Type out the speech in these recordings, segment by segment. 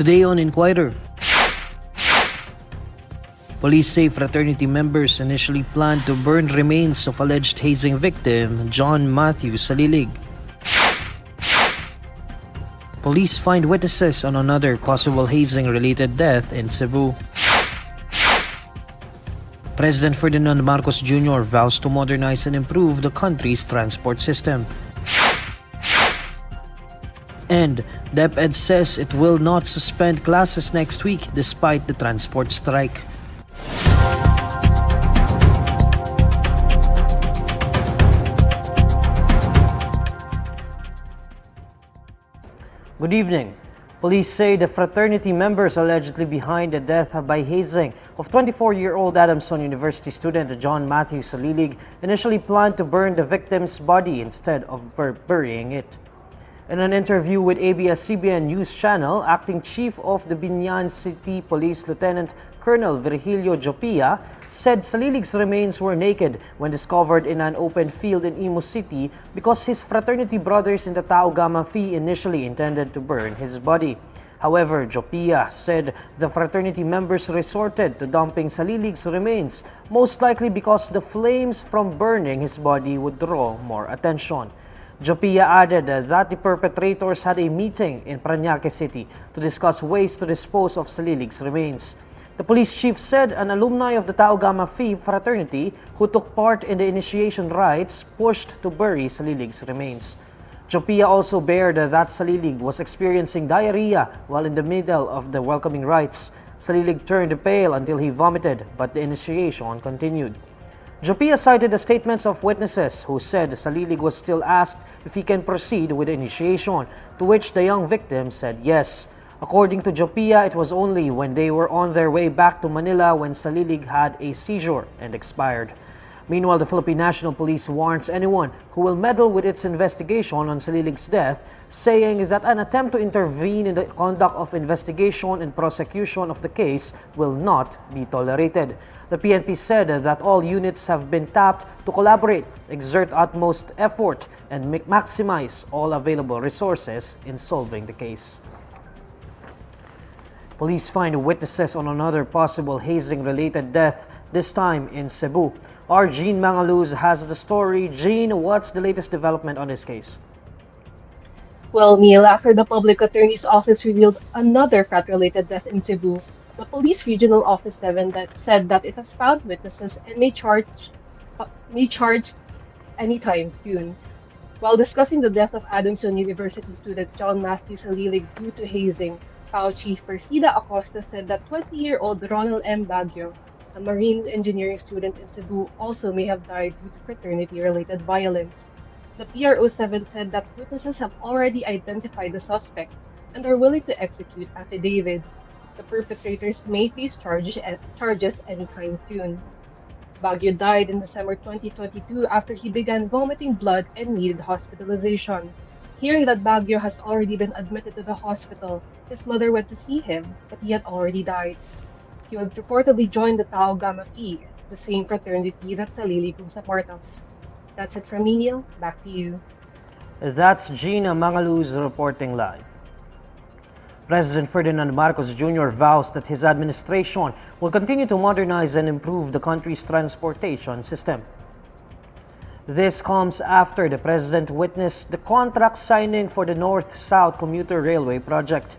Today on Inquirer, police say fraternity members initially planned to burn remains of alleged hazing victim John Matthew Salilig. Police find witnesses on another possible hazing-related death in Cebu. President Ferdinand Marcos Jr. vows to modernize and improve the country's transport system. And DepEd says it will not suspend classes next week despite the transport strike. Good evening. Police say the fraternity members allegedly behind the death by hazing of 24-year-old Adamson University student John Matthew Salilig initially planned to burn the victim's body instead of burying it. In an interview with ABS-CBN News Channel, Acting Chief of the Binyan City Police Lieutenant Colonel Virgilio Jopia said Salilig's remains were naked when discovered in an open field in Imo City because his fraternity brothers in the Tao Gamma Phi initially intended to burn his body. However, Jopia said the fraternity members resorted to dumping Salilig's remains, most likely because the flames from burning his body would draw more attention. Jopia added that the perpetrators had a meeting in Parañaque City to discuss ways to dispose of Salilig's remains. The police chief said an alumni of the Tao Gamma Phi fraternity who took part in the initiation rites pushed to bury Salilig's remains. Jopia also bared that Salilig was experiencing diarrhea while in the middle of the welcoming rites. Salilig turned pale until he vomited, but the initiation continued. Jopia cited the statements of witnesses who said Salilig was still asked if he can proceed with the initiation, to which the young victim said yes. According to Jopia, it was only when they were on their way back to Manila when Salilig had a seizure and expired. Meanwhile, the Philippine National Police warns anyone who will meddle with its investigation on Salilig's death, saying that an attempt to intervene in the conduct of investigation and prosecution of the case will not be tolerated. The PNP said that all units have been tapped to collaborate, exert utmost effort, and maximize all available resources in solving the case. Police find witnesses on another possible hazing-related death, this time in Cebu. Our Jean Mangaluz has the story. Jean, what's the latest development on this case? Well, Neil, after the Public Attorney's Office revealed another frat-related death in Cebu, the Police Regional Office 7 said that it has found witnesses and may charge anytime soon. While discussing the death of Adamson University student John Matthew Salilig due to hazing, PAO Chief Persida Acosta said that 20-year-old Ronald M. Baguio, a marine engineering student in Cebu, also may have died due to fraternity-related violence. The PRO7 said that witnesses have already identified the suspects and are willing to execute affidavits. The perpetrators may face charges anytime soon. Baguio died in December 2022 after he began vomiting blood and needed hospitalization. Hearing that Baguio has already been admitted to the hospital, his mother went to see him, but he had already died. He would reportedly join the Tao Gamma Phi, the same fraternity that Salilig was a part of. That's it from me, Neil. Back to you. That's Gina Mangaluz reporting live. President Ferdinand Marcos Jr. vows that his administration will continue to modernize and improve the country's transportation system. This comes after the president witnessed the contract signing for the North-South Commuter Railway project.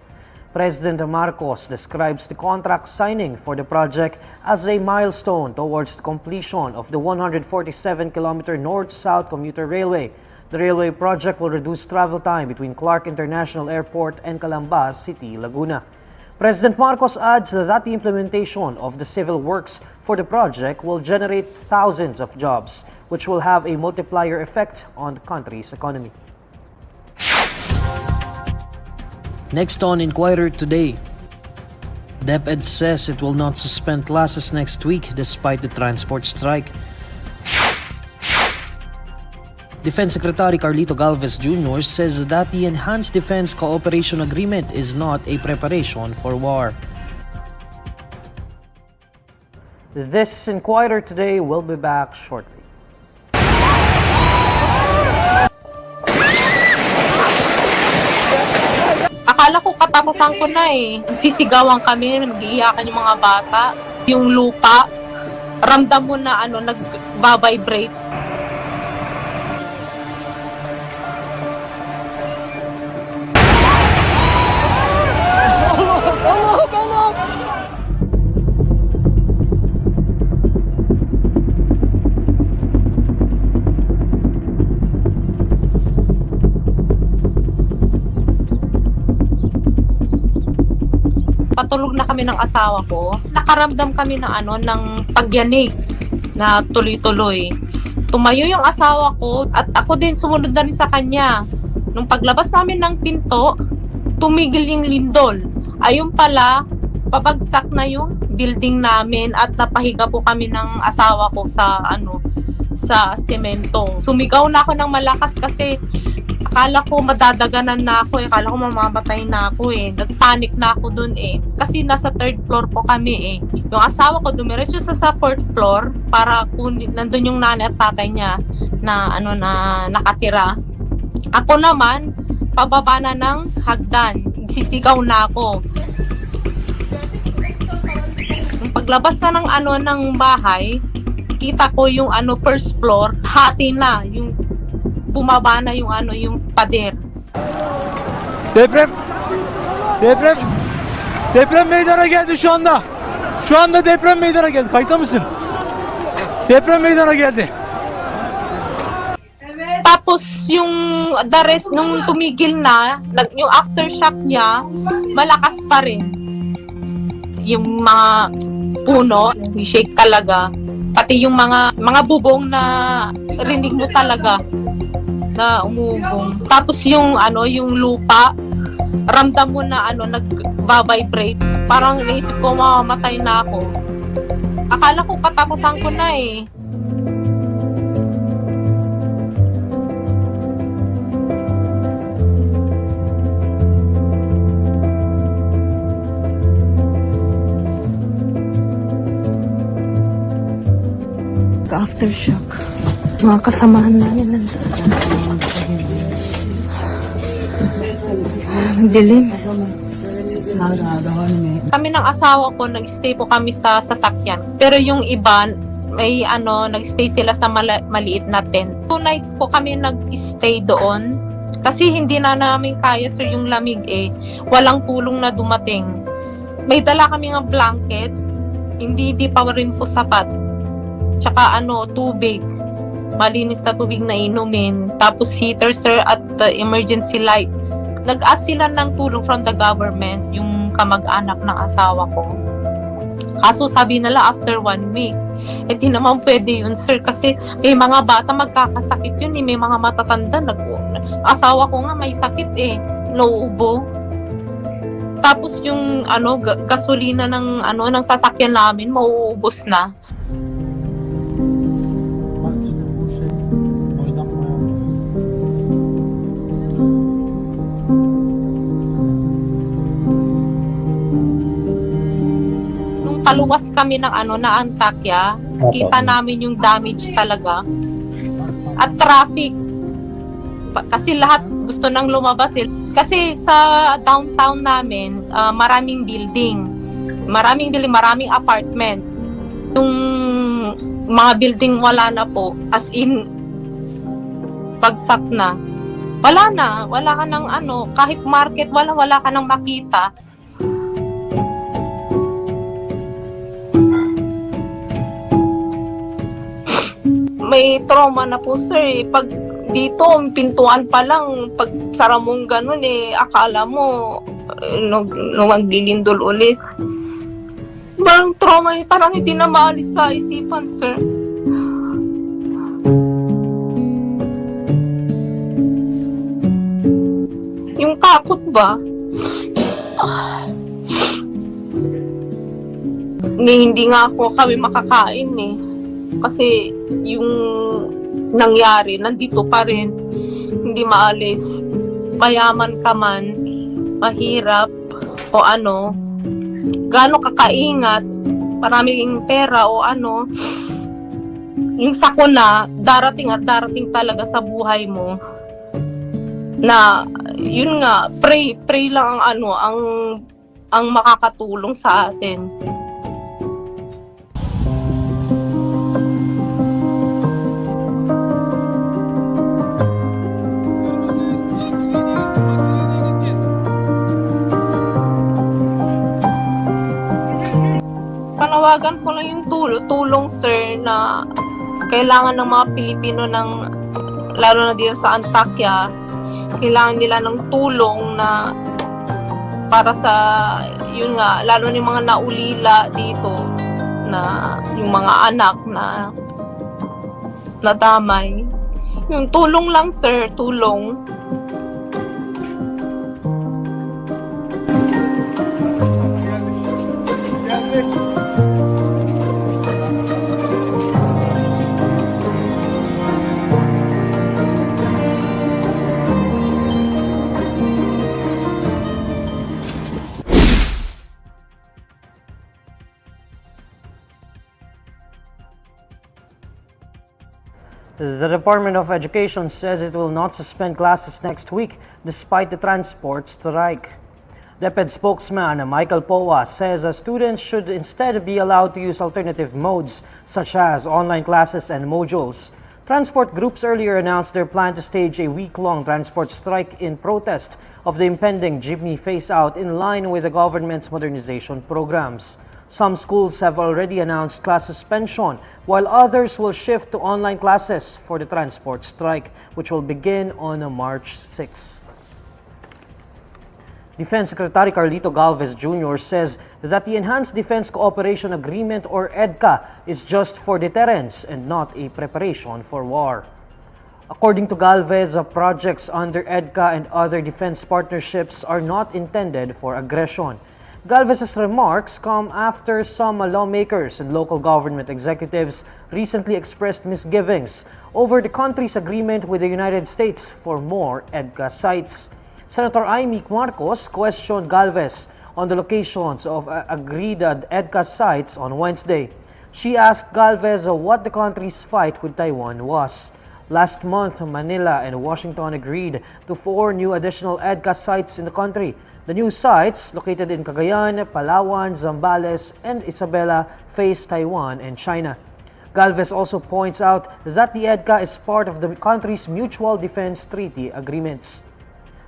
President Marcos describes the contract signing for the project as a milestone towards the completion of the 147-kilometer North-South Commuter Railway. The railway project will reduce travel time between Clark International Airport and Calamba City, Laguna. President Marcos adds that the implementation of the civil works for the project will generate thousands of jobs, which will have a multiplier effect on the country's economy. Next on Inquirer Today, DepEd says it will not suspend classes next week despite the transport strike. Defense Secretary Carlito Galvez Jr. says that the Enhanced Defense Cooperation Agreement is not a preparation for war. This is Inquirer Today. We'll be back shortly. Akala ko katapusan ko na eh. Sisigawan kami, nag-iiyakan yung mga bata. Yung lupa, ramdam mo na nag-vibrate. Patulog na kami ng asawa ko. Nakaramdam kami ng pagyanig na tuloy-tuloy. Tumayo yung asawa ko at ako din sumunod na rin sa kanya. Nung paglabas namin ng pinto, tumigil yung lindol. Ayun pala, pabagsak na yung building namin at napahiga po kami ng asawa ko sa semento. Sumigaw na ako ng malakas kasi akala ko madadaganan na ako eh. Akala ko mamamatay na ako eh. Nagpanic na ako dun eh. Kasi nasa 3rd floor po kami eh. Yung asawa ko dumiretso sa 4th floor para nandun yung nanay at tatay niya na nakatira. Ako naman, pababa na ng hagdan. Sisigaw na ako. Yung paglabas na ng bahay, kita ko yung 1st floor, hati na yung bumaba na yung pader. Deprem meydana geldi şu anda. Şu anda deprem meydana geldi. Kayıtta mısın? Deprem meydana geldi. Tapos yung the rest nung tumigil na, yung aftershock niya, malakas pa rin. Yung mga puno, shake talaga. Pati yung mga bubong na rinig mo talaga na umubong. Tapos yung lupa, ramdam mo na nag-vibrate. Parang naisip ko mamamatay na ako. Akala ko katapusan ko na eh. Aftershock. Mga kasamahan namin nandun. Dilim. Kami ng asawa ko, nag-stay po kami sa sasakyan. Pero yung iba, may nag-stay sila sa maliit na tent. 2 nights po kami nag-stay doon. Kasi hindi na namin kaya, sir, yung lamig eh. Walang tulong na dumating. May dala kami ng blanket. Hindi pa rin po sapat. Tsaka tubig. Malinis na tubig na inumin. Tapos heater, sir, at emergency light. Nag-ask sila ng tulong from the government, yung kamag-anak ng asawa ko. Kaso sabi nila after 1 week. Eh di naman pwede yun, sir, kasi may mga bata magkakasakit yun eh. May mga matatanda. Asawa ko nga may sakit eh. Nauubo. Tapos yung gasolina ng sasakyan namin mauubos na. Paluwas kami ng na Antakya, kita namin yung damage talaga. At traffic. Kasi lahat gusto nang lumabas eh. Kasi sa downtown namin, maraming building, maraming apartment. Yung mga building wala na po, as in bagsak na. Wala ka ng kahit market, wala ka nang makita. May trauma na po, sir. Pag Dito, pintuan pa lang, pag sara mong ganun akala mo, maglilindol ulit. Parang trauma, parang hindi na maalis sa isipan, sir. Yung takot ba? Hindi nga ako kami makakain Kasi yung nangyari, nandito pa rin. Hindi maalis. Mayaman ka man, mahirap, o gaano kakaingat, maraming pera o yung sakuna, darating at darating talaga sa buhay mo. Na, yun nga, pray lang ang makakatulong sa atin. Panawagan ko lang yung tulong, sir, na kailangan ng mga Pilipino lalo na dito sa Antakya, kailangan nila ng tulong na para sa, yun nga, lalo na yung mga naulila dito, na yung mga anak na nadamay. Yung tulong lang, sir, tulong. The Department of Education says it will not suspend classes next week despite the transport strike. DepEd spokesman Michael Powa says students should instead be allowed to use alternative modes such as online classes and modules. Transport groups earlier announced their plan to stage a week-long transport strike in protest of the impending jeepney phase-out in line with the government's modernization programs. Some schools have already announced class suspension, while others will shift to online classes for the transport strike, which will begin on March 6. Defense Secretary Carlito Galvez Jr. says that the Enhanced Defense Cooperation Agreement, or Edca, is just for deterrence and not a preparation for war. According to Galvez, projects under Edca and other defense partnerships are not intended for aggression. Galvez's remarks come after some lawmakers and local government executives recently expressed misgivings over the country's agreement with the United States for more Edca sites. Senator INQUIRER.net Marcos questioned Galvez on the locations of agreed Edca sites on Wednesday. She asked Galvez what the country's fight with Taiwan was. Last month, Manila and Washington agreed to 4 new additional Edca sites in the country. The new sites, located in Cagayan, Palawan, Zambales, and Isabela, face Taiwan and China. Galvez also points out that the Edca is part of the country's mutual defense treaty agreements.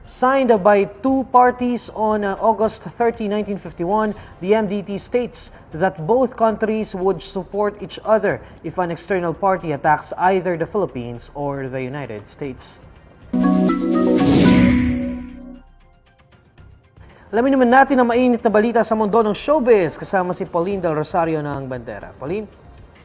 Signed by 2 parties on August 30, 1951, the MDT states that both countries would support each other if an external party attacks either the Philippines or the United States. Alamin naman natin ang mainit na balita sa mundo ng showbiz kasama si Pauline Del Rosario ng Bandera. Pauline?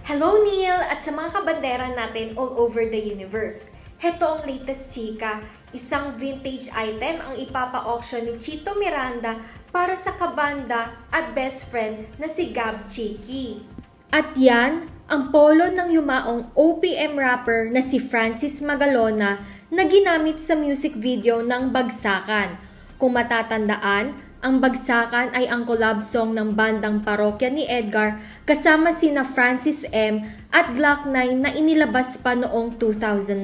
Hello Neil at sa mga kabandera natin all over the universe. Heto ang latest chika, isang vintage item ang ipapa-auction ni Chito Miranda para sa kabanda at best friend na si Gab Chiki. At yan, ang polo ng yumaong OPM rapper na si Francis Magalona na ginamit sa music video ng Bagsakan. Kung matatandaan, ang Bagsakan ay ang collab song ng bandang Parokya ni Edgar kasama sina Francis M. at Glock 9 na inilabas pa noong 2009.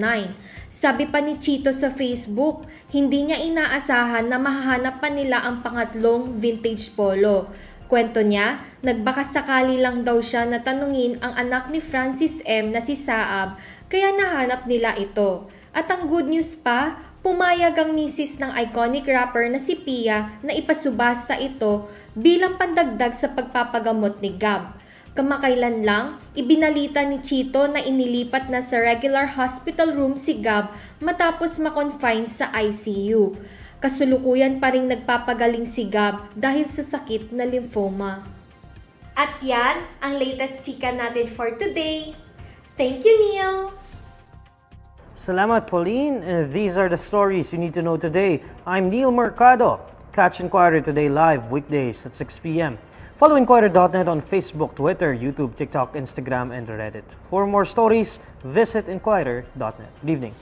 Sabi pa ni Chito sa Facebook, hindi niya inaasahan na mahahanap pa nila ang pangatlong vintage polo. Kwento niya, nagbakasakali lang daw siya na tanungin ang anak ni Francis M. na si Saab, kaya nahanap nila ito. At ang good news pa, pumayag ang misis ng iconic rapper na si Pia na ipasubasta ito bilang pandagdag sa pagpapagamot ni Gab. Kamakailan lang, ibinalita ni Chito na inilipat na sa regular hospital room si Gab matapos makonfine sa ICU. Kasulukuyan pa ring nagpapagaling si Gab dahil sa sakit na lymphoma. At yan ang latest chika natin for today. Thank you, Neil! Salamat, Pauline. These are the stories you need to know today. I'm Neil Mercado. Catch Inquirer Today live weekdays at 6 p.m. Follow INQUIRER.net on Facebook, Twitter, YouTube, TikTok, Instagram, and Reddit. For more stories, visit INQUIRER.net. Good evening.